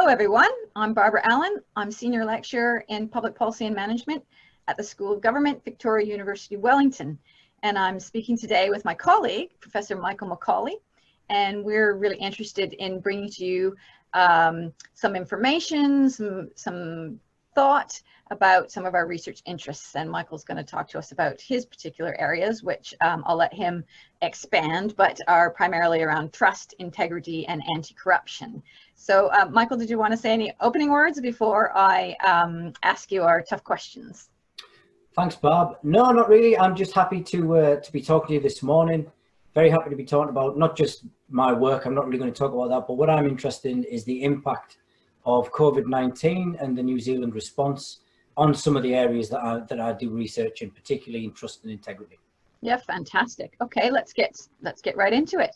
Hello everyone, I'm Barbara Allen. I'm Senior Lecturer in Public Policy and Management at the School of Government, Victoria University, Wellington. And I'm speaking today with my colleague, Professor Michael Macaulay, and we're really interested in bringing to you some information, some thought about some of our research interests. And Michael's going to talk to us about his particular areas, which I'll let him expand, but are primarily around trust, integrity, and anti-corruption. So Michael, did you want to say any opening words before I ask you our tough questions? Thanks, Barb. No, not really. I'm just happy to be talking to you this morning. Very happy to be talking about not just my work. I'm not really going to talk about that, but what I'm interested in is the impact of COVID-19 and the New Zealand response on some of the areas that I do research in, particularly in trust and integrity. Yeah, fantastic. Okay, let's get right into it.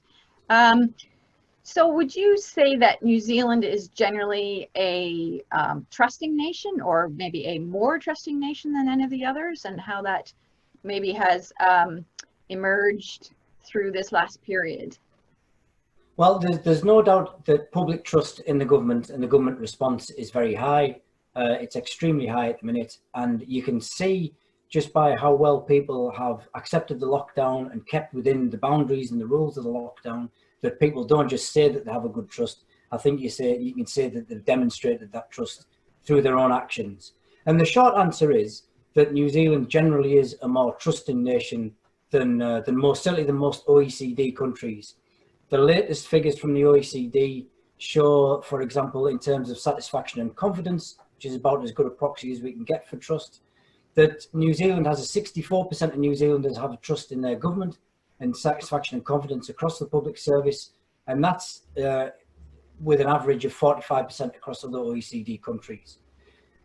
So would you say that New Zealand is generally a trusting nation, or maybe a more trusting nation than any of the others, and how that maybe has emerged through this last period? Well, there's no doubt that public trust in the government and the government response is very high. It's extremely high at the minute, and you can see just by how well people have accepted the lockdown and kept within the boundaries and the rules of the lockdown, that people don't just say that they have a good trust. I think you can say that they've demonstrated that trust through their own actions. And the short answer is that New Zealand generally is a more trusting nation than certainly than most OECD countries. The latest figures from the OECD show, for example, in terms of satisfaction and confidence, which is about as good a proxy as we can get for trust, that New Zealand has 64% of New Zealanders have a trust in their government and satisfaction and confidence across the public service, and that's with an average of 45% across other OECD countries.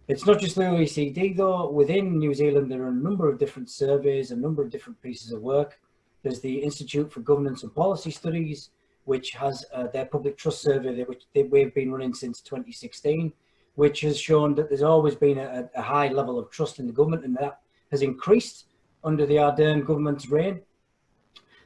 It's not just the OECD though. Within New Zealand there are a number of different surveys, a number of different pieces of work. There's the Institute for Governance and Policy Studies, which has their public trust survey, which we've been running since 2016, which has shown that there's always been a high level of trust in the government, and that has increased under the Ardern government's reign.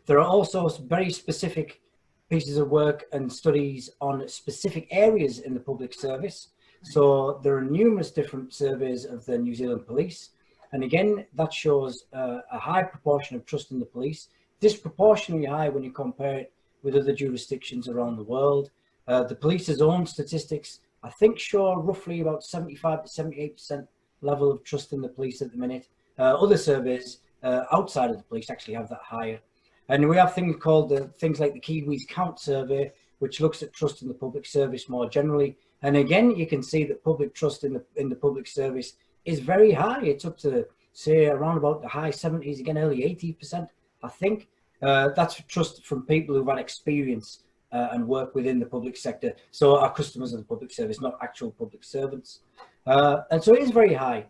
There are also very specific pieces of work and studies on specific areas in the public service. So there are numerous different surveys of the New Zealand police. And again, that shows a high proportion of trust in the police, disproportionately high when you compare it with other jurisdictions around the world. The police's own statistics, I think, show roughly about 75 to 78% level of trust in the police at the minute. Other surveys outside of the police actually have that higher. And we have things called things like the Kiwis Count survey, which looks at trust in the public service more generally. And again, you can see that public trust in the public service is very high. It's up to, say, around about the high 70s, again, early 80%, I think. That's trust from people who've had experience and work within the public sector. So our customers of the public service, not actual public servants. And so it is very high.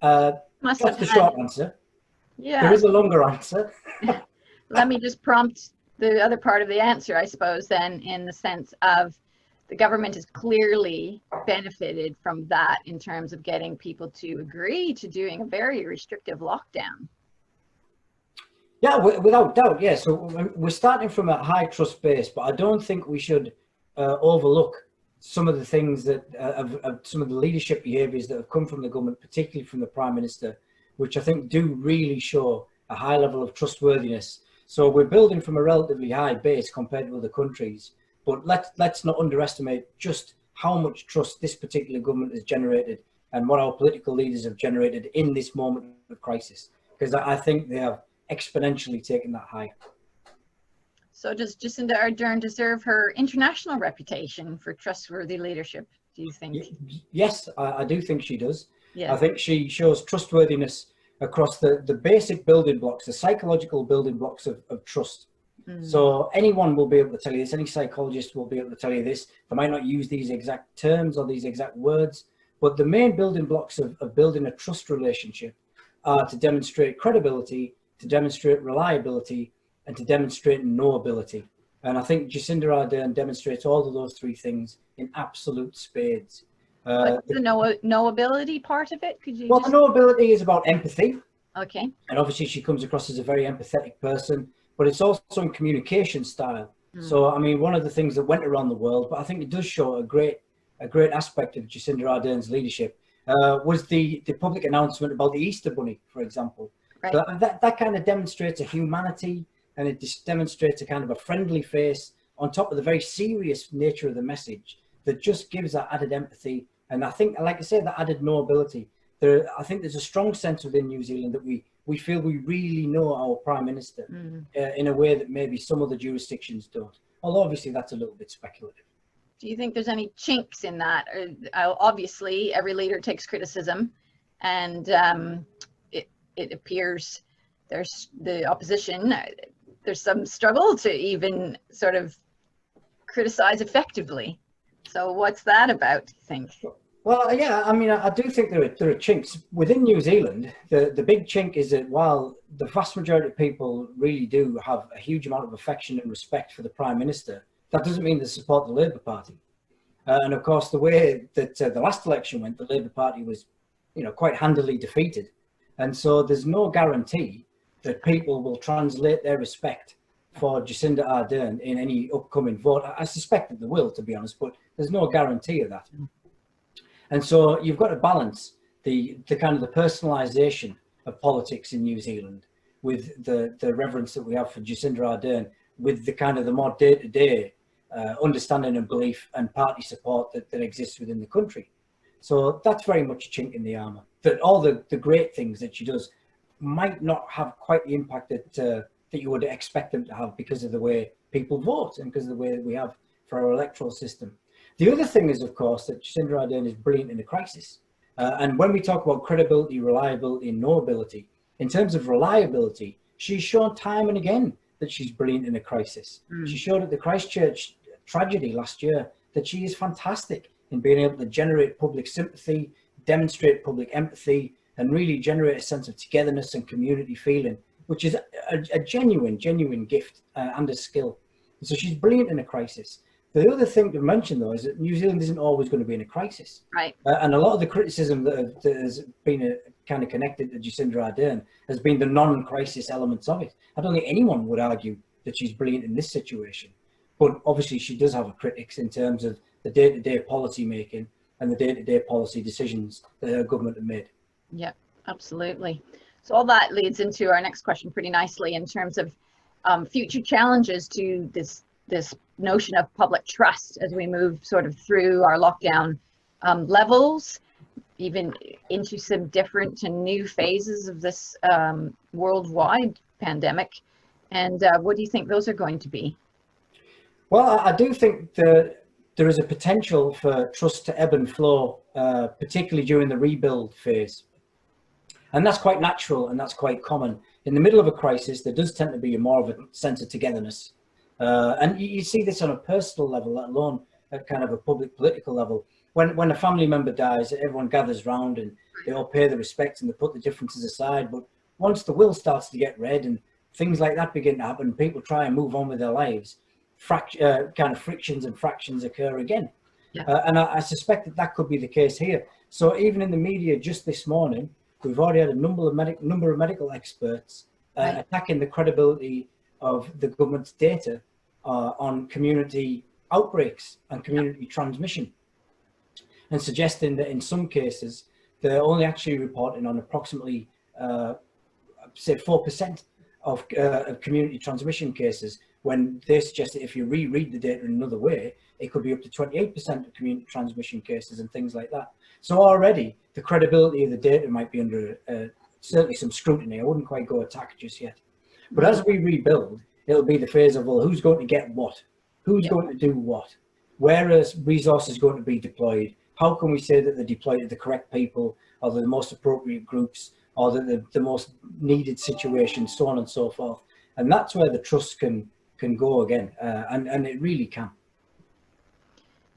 That's the short answer. Yeah. There is a longer answer. Let me just prompt the other part of the answer, I suppose, then, in the sense of the government has clearly benefited from that in terms of getting people to agree to doing a very restrictive lockdown. Yeah, without doubt, yeah. So we're starting from a high trust base, but I don't think we should overlook some of the things that some of the leadership behaviours that have come from the government, particularly from the Prime Minister, which I think do really show a high level of trustworthiness. So we're building from a relatively high base compared to other countries, but let's not underestimate just how much trust this particular government has generated and what our political leaders have generated in this moment of crisis, because I think they have exponentially taken that high. So does Jacinda Ardern deserve her international reputation for trustworthy leadership, do you think? Yes, I do think she does. Yeah. I think she shows trustworthiness across the basic building blocks, the psychological building blocks of trust. So anyone will be able to tell you this, any psychologist will be able to tell you this. They might not use these exact terms or these exact words, but the main building blocks of building a trust relationship are to demonstrate credibility, to demonstrate reliability, and to demonstrate knowability. And I think Jacinda Ardern demonstrates all of those three things in absolute spades. What's the knowability part of it? Could you? Well, the knowability is about empathy. Okay. And obviously she comes across as a very empathetic person, but it's also in communication style. So, I mean, one of the things that went around the world, but I think it does show a great a great aspect of Jacinda Ardern's leadership was the public announcement about the Easter Bunny, for example. Right. So that kind of demonstrates a humanity, and it demonstrates a kind of a friendly face on top of the very serious nature of the message that just gives that added empathy. And I think, like I say, that added knowability. I think there's a strong sense within New Zealand that we feel we really know our Prime Minister in a way that maybe some other jurisdictions don't. Although obviously that's a little bit speculative. Do you think there's any chinks in that? Obviously, every leader takes criticism, and it appears there's the opposition. There's some struggle to even sort of criticize effectively. So what's that about, do you think? Well, yeah, I mean, I do think there are chinks within New Zealand. The big chink is that while the vast majority of people really do have a huge amount of affection and respect for the Prime Minister, that doesn't mean they support the Labour Party. And of course, the way that the last election went, the Labour Party was, quite handily defeated. And so there's no guarantee that people will translate their respect for Jacinda Ardern in any upcoming vote. I suspect that they will, to be honest, but there's no guarantee of that. And so you've got to balance the kind of the personalisation of politics in New Zealand with the reverence that we have for Jacinda Ardern, with the kind of the more day-to-day understanding and belief and party support that exists within the country. So that's very much a chink in the armour. That all the great things that she does might not have quite the impact that you would expect them to have because of the way people vote and because of the way that we have for our electoral system. The other thing is, of course, that Jacinda Ardern is brilliant in a crisis. And when we talk about credibility, reliability, and knowability, in terms of reliability, she's shown time and again that she's brilliant in a crisis. She showed at the Christchurch tragedy last year that she is fantastic in being able to generate public sympathy, demonstrate public empathy, and really generate a sense of togetherness and community feeling, which is a genuine gift and a skill. And so she's brilliant in a crisis. The other thing to mention, though, is that New Zealand isn't always going to be in a crisis. Right. And a lot of the criticism that has been kind of connected to Jacinda Ardern has been the non-crisis elements of it. I don't think anyone would argue that she's brilliant in this situation. But obviously she does have critics in terms of the day-to-day policy making and the day-to-day policy decisions that her government have made. Yeah, absolutely. So all that leads into our next question pretty nicely in terms of future challenges to this notion of public trust as we move sort of through our lockdown levels, even into some different and new phases of this worldwide pandemic. And what do you think those are going to be? Well, I do think that there is a potential for trust to ebb and flow, particularly during the rebuild phase. And that's quite natural and that's quite common. In the middle of a crisis, there does tend to be more of a sense of togetherness. And you see this on a personal level, let alone at kind of a public political level. When a family member dies, everyone gathers round and they all pay the respects and they put the differences aside. But once the will starts to get read and things like that begin to happen, people try and move on with their lives, kind of frictions and fractions occur again. Yeah. And I suspect that could be the case here. So even in the media just this morning, we've already had a number of medical experts attacking the credibility of the government's data on community outbreaks and community transmission, and suggesting that in some cases they're only actually reporting on approximately say 4% of community transmission cases, when they suggest that if you reread the data in another way, it could be up to 28% of community transmission cases and things like that. So already the credibility of the data might be under certainly some scrutiny. I wouldn't quite go attack just yet. But as we rebuild, it'll be the phase of, well, who's going to get what? Who's going to do what? Where are resources going to be deployed? How can we say that they're deployed to the correct people, or the most appropriate groups, or the most needed situations, so on and so forth? And that's where the trust can go again, and it really can.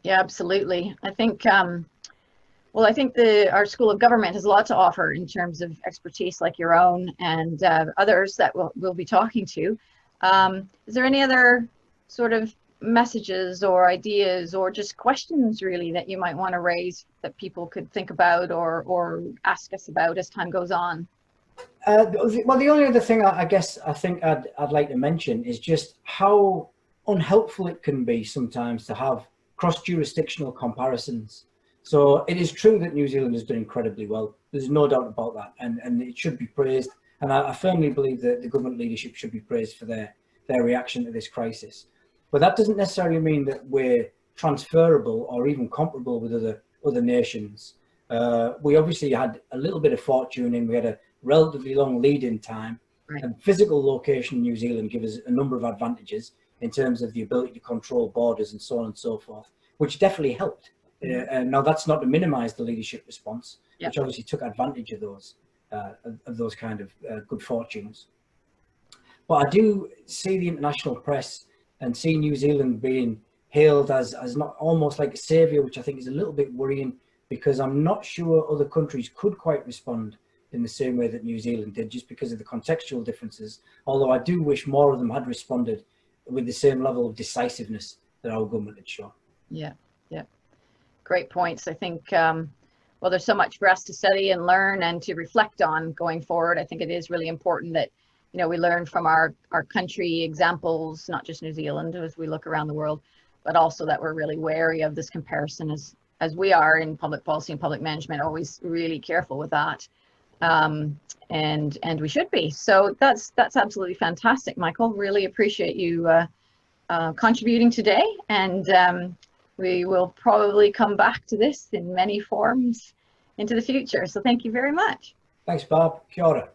Yeah, absolutely. I think, well, I think our School of Government has a lot to offer in terms of expertise like your own and others that we'll be talking to. Is there any other sort of messages or ideas or just questions really that you might want to raise that people could think about or ask us about as time goes on? Well, the only other thing I think I'd like to mention is just how unhelpful it can be sometimes to have cross-jurisdictional comparisons. So it is true that New Zealand has done incredibly well. There's no doubt about that, and it should be praised. And I firmly believe that the government leadership should be praised for their reaction to this crisis. But that doesn't necessarily mean that we're transferable or even comparable with other nations. We obviously had a little bit of fortune in, we had a relatively long lead-in time, Right. and physical location in New Zealand gives us a number of advantages in terms of the ability to control borders and so on and so forth, which definitely helped. And now that's not to minimise the leadership response, which obviously took advantage of those kind of good fortunes. But I do see the international press and see New Zealand being hailed as not almost like a saviour, which I think is a little bit worrying, because I'm not sure other countries could quite respond in the same way that New Zealand did, just because of the contextual differences. Although I do wish more of them had responded with the same level of decisiveness that our government had shown. Yeah, yeah. Great points. I think, well, there's so much for us to study and learn and to reflect on going forward. I think it is really important that, you know, we learn from our country examples, not just New Zealand, as we look around the world, but also that we're really wary of this comparison as we are in public policy and public management, always really careful with that. And we should be. So that's absolutely fantastic, Michael. Really appreciate you contributing today, and we will probably come back to this in many forms into the future. So thank you very much. Thanks, Barb. Kia ora.